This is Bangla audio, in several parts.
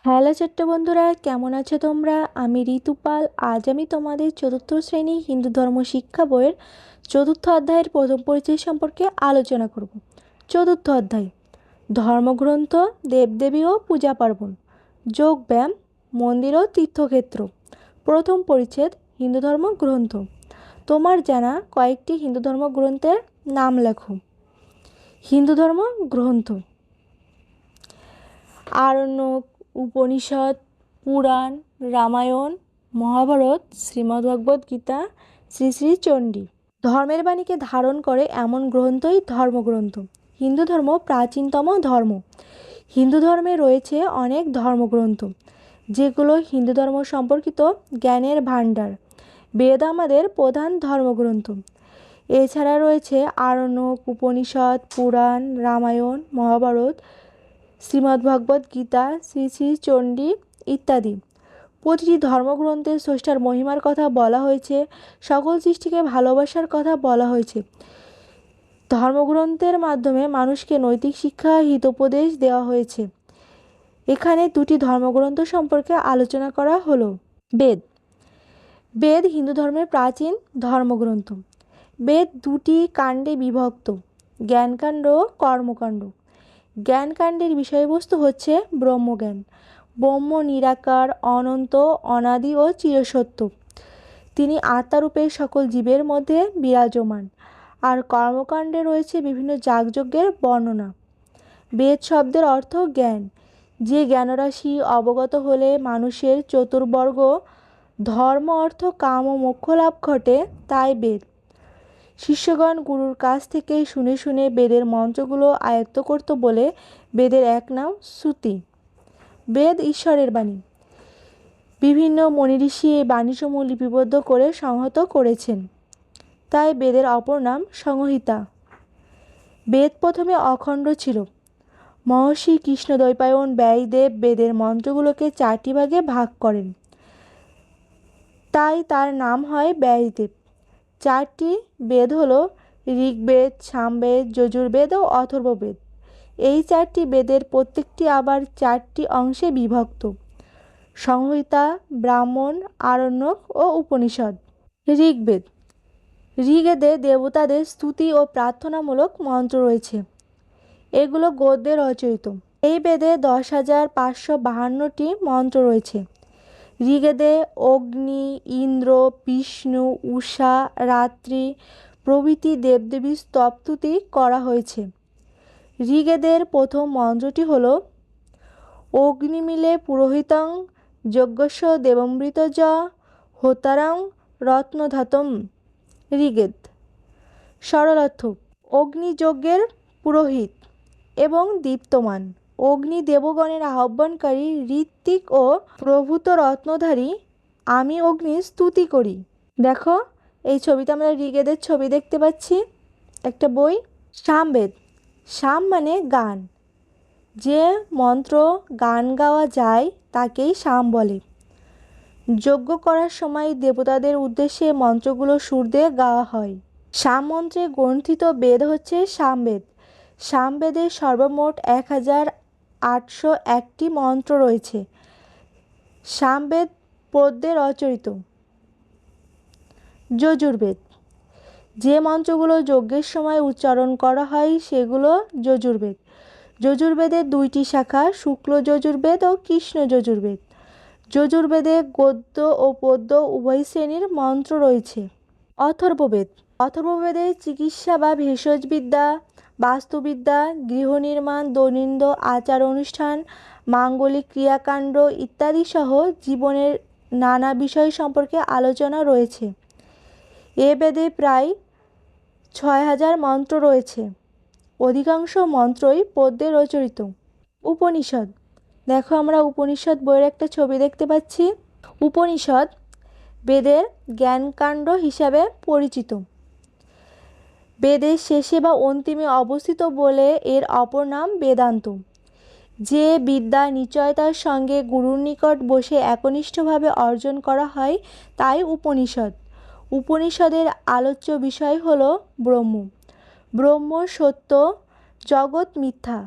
হ্যালো ছোট্ট বন্ধুরা, কেমন আছো তোমরা? আমি ঋতুপাল। আজ আমি তোমাদের চতুর্থ শ্রেণী হিন্দু ধর্ম শিক্ষা বইয়ের চতুর্থ অধ্যায়ের প্রথম পরিচয় সম্পর্কে আলোচনা করব। চতুর্থ অধ্যায়, ধর্মগ্রন্থ, দেবদেবী ও পূজা পার্বণ, যোগব্যায়াম, মন্দির ও তীর্থক্ষেত্র। প্রথম পরিচ্ছেদ, হিন্দু ধর্ম গ্রন্থ। তোমার জানা কয়েকটি হিন্দু ধর্ম গ্রন্থের নাম লেখো। হিন্দু ধর্ম গ্রন্থ: আরণ্যক, উপনিষদ, পুরাণ, রামায়ণ, মহাভারত, শ্রীমদ্ভগবদ্ গীতা, শ্রী শ্রী চণ্ডী। ধর্মের বাণীকে ধারণ করে এমন গ্রন্থই ধর্মগ্রন্থ। হিন্দু ধর্ম প্রাচীনতম ধর্ম। হিন্দু ধর্মে রয়েছে অনেক ধর্মগ্রন্থ, যেগুলো হিন্দু ধর্ম সম্পর্কিত জ্ঞানের ভাণ্ডার। বেদ আমাদের প্রধান ধর্মগ্রন্থ। এছাড়া রয়েছে আরণ্যক, উপনিষদ, পুরাণ, রামায়ণ, মহাভারত, শ্রীমদ্ভগবদ্ গীতা, শ্রী শ্রী চণ্ডী ইত্যাদি। প্রতিটি ধর্মগ্রন্থে স্রষ্টার মহিমার কথা বলা হয়েছে, সকল সৃষ্টিকে ভালোবাসার কথা বলা হয়েছে। ধর্মগ্রন্থের মাধ্যমে মানুষকে নৈতিক শিক্ষা, হিতোপদেশ দেওয়া হয়েছে। এখানে দুটি ধর্মগ্রন্থ সম্পর্কে আলোচনা করা হলো। বেদ। বেদ হিন্দু ধর্মের প্রাচীন ধর্মগ্রন্থ। বেদ দুটি কাণ্ডে বিভক্ত: জ্ঞানকাণ্ড ও কর্মকাণ্ড। জ্ঞানকাণ্ডের বিষয়বস্তু হচ্ছে ব্রহ্মজ্ঞান। ব্রহ্ম নিরাকার, অনন্ত, অনাদি ও চিরসত্য। তিনি আত্মারূপে সকল জীবের মধ্যে বিরাজমান। আর কর্মকাণ্ডে রয়েছে বিভিন্ন যাগযজ্ঞের বর্ণনা। বেদ শব্দের অর্থ জ্ঞান। যে জ্ঞানরাশি অবগত হলে মানুষের চতুর্বর্গ ধর্ম, অর্থ, কাম ও মোক্ষ লাভ ঘটে, তাই বেদ। শিষ্যগণ গুরুর কাছ থেকে শুনে শুনে বেদের মন্ত্রগুলো আয়ত্ত করত বলে বেদের এক নাম শ্রুতি। বেদ ঈশ্বরের বাণী। বিভিন্ন মনীঋষি এই বাণীসমূহ লিপিবদ্ধ করে সংহত করেছেন, তাই বেদের অপর নাম সংহিতা। বেদ প্রথমে অখণ্ড ছিল। মহর্ষি কৃষ্ণদ্বৈপায়ন ব্যাসদেব বেদের মন্ত্রগুলোকে 4টি ভাগে ভাগ করেন, তাই তার নাম হয় ব্যাসদেব। 4টি বেদ হলো ঋগ্বেদ, সামবেদ, যজুর্বেদ ও অথর্ববেদ। এই 4টি বেদের প্রত্যেকটি আবার 4টি অংশে বিভক্ত: সংহিতা, ব্রাহ্মণ, আরণ্যক ও উপনিষদ। ঋগ্বেদ। ঋগ্বেদে দেবতাদের স্তুতি ও প্রার্থনামূলক মন্ত্র রয়েছে। এগুলো গদ্যে রচিত। এই বেদে 10,552টি মন্ত্র রয়েছে। ঋগ্বেদে অগ্নি, ইন্দ্র, বিষ্ণু, উষা, রাত্রি প্রভৃতি দেবদেবীর স্তবস্তুতি করা হয়েছে। ঋগ্বেদের প্রথম মন্ত্রটি হল অগ্নিমিলে পুরোহিতং যজ্ঞস্য দেবমৃতজ হোতারং রত্নধাতম। ঋগ্বেদ। সরল অর্থ: অগ্নিযজ্ঞের পুরোহিত এবং দীপ্তমান। অগ্নি দেবগণের আহ্বানকারী, ঋত্বিক ও প্রভূত রত্নধারী আমি অগ্নির স্তুতি করি। দেখো, এই ছবিতে আমরা ঋগ্বেদের ছবি দেখতে পাচ্ছি, একটা বই। সামবেদ। সাম মানে গান। যে মন্ত্র গান গাওয়া যায় তাকেই সাম বলে। যজ্ঞ করার সময় দেবতাদের উদ্দেশ্যে মন্ত্রগুলো সুর দিয়ে গাওয়া হয়। সাম মন্ত্রে গ্রন্থিত বেদ হচ্ছে সামবেদ। সামবেদে সর্বমোট 1,801টি মন্ত্র রয়েছে। সামবেদ পদ্যে রচিত। যজুর্বেদ। যে মন্ত্রগুলো যজ্ঞের সময় উচ্চারণ করা হয় সেগুলো যজুর্বেদ। যজুর্বেদের 2টি শাখা: শুক্ল যজুর্বেদ ও কৃষ্ণ যজুর্বেদ। যজুর্বেদে গদ্য ও পদ্য উভয় শ্রেণীর মন্ত্র রয়েছে। অথর্ববেদ। অথর্ববেদে চিকিৎসা বা ভেষজবিদ্যা, বাস্তুবিদ্যা, গৃহনির্মাণ, দৈনন্দিন আচার অনুষ্ঠান, মাঙ্গলিক ক্রিয়াকাণ্ড ইত্যাদি সহ জীবনের নানা বিষয় সম্পর্কে আলোচনা রয়েছে। এ বেদে প্রায় 6,000 মন্ত্র রয়েছে। অধিকাংশ মন্ত্রই পদ্যে রচিত। উপনিষদ। দেখো, আমরা উপনিষদ বইয়ের একটা ছবি দেখতে পাচ্ছি। উপনিষদ বেদের জ্ঞানকাণ্ড হিসাবে পরিচিত। বেদের শেষে বা অন্তিমে অবস্থিত বলে এর অপর নাম বেদান্ত। যে বিদ্যা নিশ্চয়তার সঙ্গে গুরুর নিকট বসে একনিষ্ঠভাবে অর্জন করা হয় তাই উপনিষদ। উপনিষদের আলোচ্য বিষয় হল ব্রহ্ম। ব্রহ্ম সত্য, জগৎ মিথ্যা।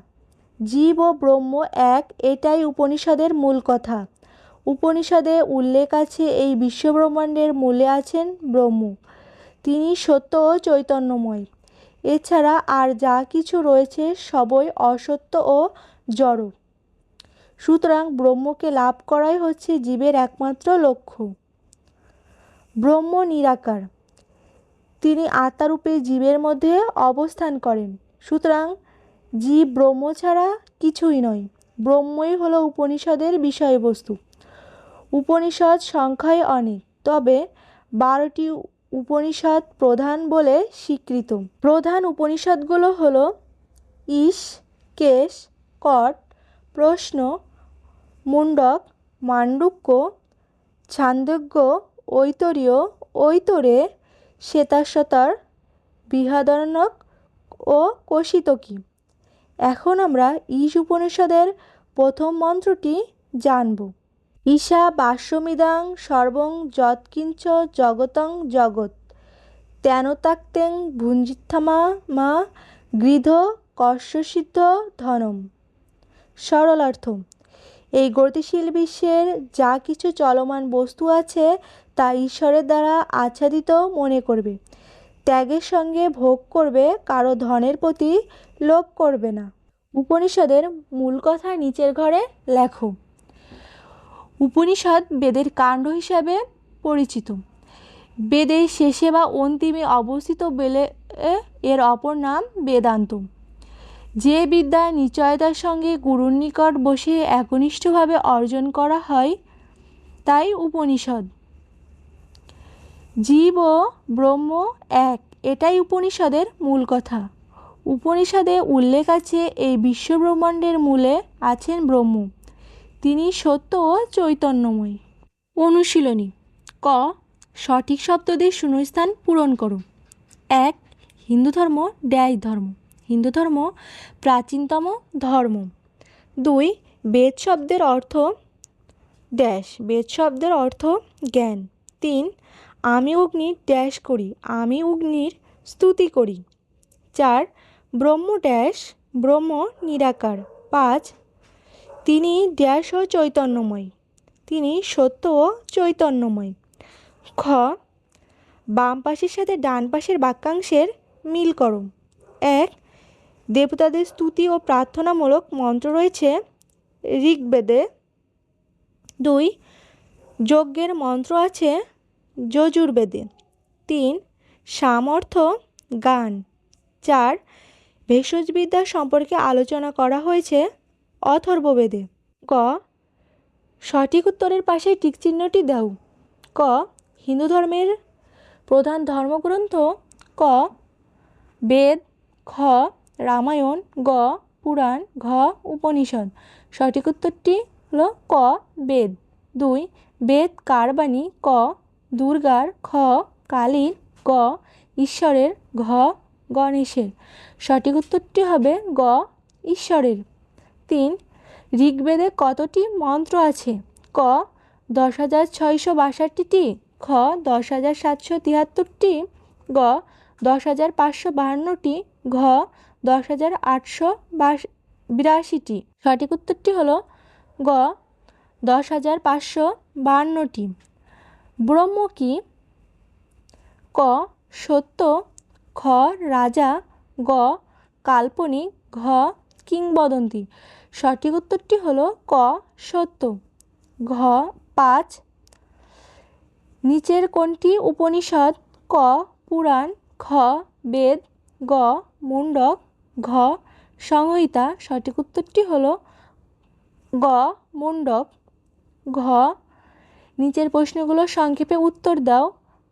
জীব ও ব্রহ্ম এক, এটাই উপনিষদের মূল কথা। উপনিষদে উল্লেখ আছে এই বিশ্বব্রহ্মাণ্ডের মূলে আছেন ব্রহ্ম, তিনি সত্য ও চৈতন্যময়। এছাড়া আর যা কিছু রয়েছে সবই অসত্য ও জড়। সুতরাং ব্রহ্মকে লাভ করাই হচ্ছে জীবের একমাত্র লক্ষ্য। ব্রহ্ম নিরাকার, তিনি আত্মারূপে জীবের মধ্যে অবস্থান করেন। সুতরাং জীব ব্রহ্ম ছাড়া কিছুই নয়। ব্রহ্মই হলো উপনিষদের বিষয়বস্তু। উপনিষদ সংখ্যায় অনেক, তবে 12টি উপনিষদ প্রধান বলে স্বীকৃত। প্রধান উপনিষদগুলো হলো ঈশ, কেশ, কট, প্রশ্ন, মুণ্ডক, মান্ডুক্য, ছান্দোগ্য, ঐতরেয়, ঐতরে, শ্বেতাশ্বতর, বৃহদারণ্যক ও কৌশিতকী। এখন আমরা ঈশ উপনিষদের প্রথম মন্ত্রটি জানব। ঈশা বাস্যমিদং সর্বং যৎকিঞ্চ জগতং জগৎ তেনতাক্তেং ভুঞ্জিত্থামা মা গৃধ কস্যসিদ্ধ ধনম। সরলার্থ, এই গতিশীল বিশ্বের যা কিছু চলমান বস্তু আছে তা ঈশ্বরের দ্বারা আচ্ছাদিত মনে করবে, ত্যাগের সঙ্গে ভোগ করবে, কারো ধনের প্রতি লোভ করবে না। উপনিষদের মূল কথা নিচের ঘরে লেখো। উপনিষদ বেদের কাণ্ড হিসাবে পরিচিত। বেদের শেষে বা অন্তিমে অবস্থিত বলে এর অপর নাম বেদান্ত। যে বিদ্যা নিশ্চয়তার সঙ্গে গুরুর নিকট বসে একনিষ্ঠভাবে অর্জন করা হয় তাই উপনিষদ। জীব ও ব্রহ্ম এক, এটাই উপনিষদের মূল কথা। উপনিষদে উল্লেখ আছে এই বিশ্বব্রহ্মাণ্ডের মূলে আছেন ব্রহ্ম, তিনি সত্য ও চৈতন্যময়। অনুশীলনী ক, সঠিক শব্দ দিয়ে শূন্যস্থান পূরণ করো। 1. হিন্দু ধর্ম ড্যাশ ধর্ম। হিন্দু ধর্ম প্রাচীনতম ধর্ম। 2. বেদ শব্দের অর্থ ড্যাশ। বেদ শব্দের অর্থ জ্ঞান। 3. আমি অগ্নির ড্যাশ করি, আমি অগ্নির স্তুতি করি। 4. ব্রহ্ম ড্যাশ, ব্রহ্ম নিরাকার। 5. তিনি ড্যাশ ও চৈতন্যময়, তিনি সত্য ও চৈতন্যময়। খ, বাম পাশের সাথে ডান পাশের বাক্যাংশের মিল করো। 1. দেবতাদের স্তুতি ও প্রার্থনামূলক মন্ত্র রয়েছে ঋগ্বেদে। 2. যজ্ঞের মন্ত্র আছে যজুর্বেদে। 3. সাম অর্থ গান। 4. ভেষজবিদ্যা সম্পর্কে আলোচনা করা হয়েছে অথর্ববেদে। ক, সঠিক উত্তরের পাশে টিক চিহ্নটি দাও। ক, হিন্দু ধর্মের প্রধান ধর্মগ্রন্থ ক, বেদ। খ, রামায়ণ। গ, পুরাণ। ঘ, উপনিষদ। সঠিক উত্তরটি হলো ক, বেদ। 2. বেদ কার বাণী? ক, দুর্গার। খ, কালীর। গ, ঈশ্বরের। ঘ, গণেশের। সঠিক উত্তরটি হবে গ, ঈশ্বরের। 3. ঋগ্বেদে কতটি মন্ত্র আছে? ক, 10,662টি। খ, 10,773টি। গ, 10,552টি। ঘ, 10,882টি। সঠিক উত্তরটি হলো গ, 10,552টি। ব্রহ্ম কি? ক, সত্য। খ, রাজা। গ, কাল্পনিক। ঘ, কিংবদন্তি। সঠিক উত্তরটি হলো ক, সত্য। ঘ, 5. নিচের কোনটি উপনিষদ? ক, পুরাণ। খ, বেদ। গ, মুণ্ডক। ঘ, সংহিতা। সঠিক উত্তরটি হলো গ, মুণ্ডক। ঘ, নিচের প্রশ্নগুলো সংক্ষেপে উত্তর দাও।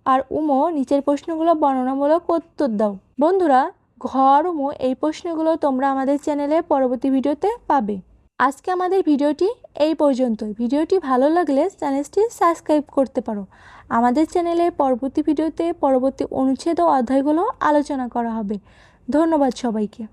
আর উমো, নিচের প্রশ্নগুলো বর্ণনামূলক উত্তর দাও। বন্ধুরা, ঘ আর উমো এই প্রশ্নগুলো তোমরা আমাদের চ্যানেলে পরবর্তী ভিডিওতে পাবে। আজকে আমাদের ভিডিওটি এই পর্যন্তই। ভিডিওটি ভালো লাগলে চ্যানেলটি সাবস্ক্রাইব করতে পারো। আমাদের চ্যানেলে পরবর্তী ভিডিওতে পরবর্তী অনুচ্ছেদ ও অধ্যায়গুলো আলোচনা করা হবে। ধন্যবাদ সবাইকে।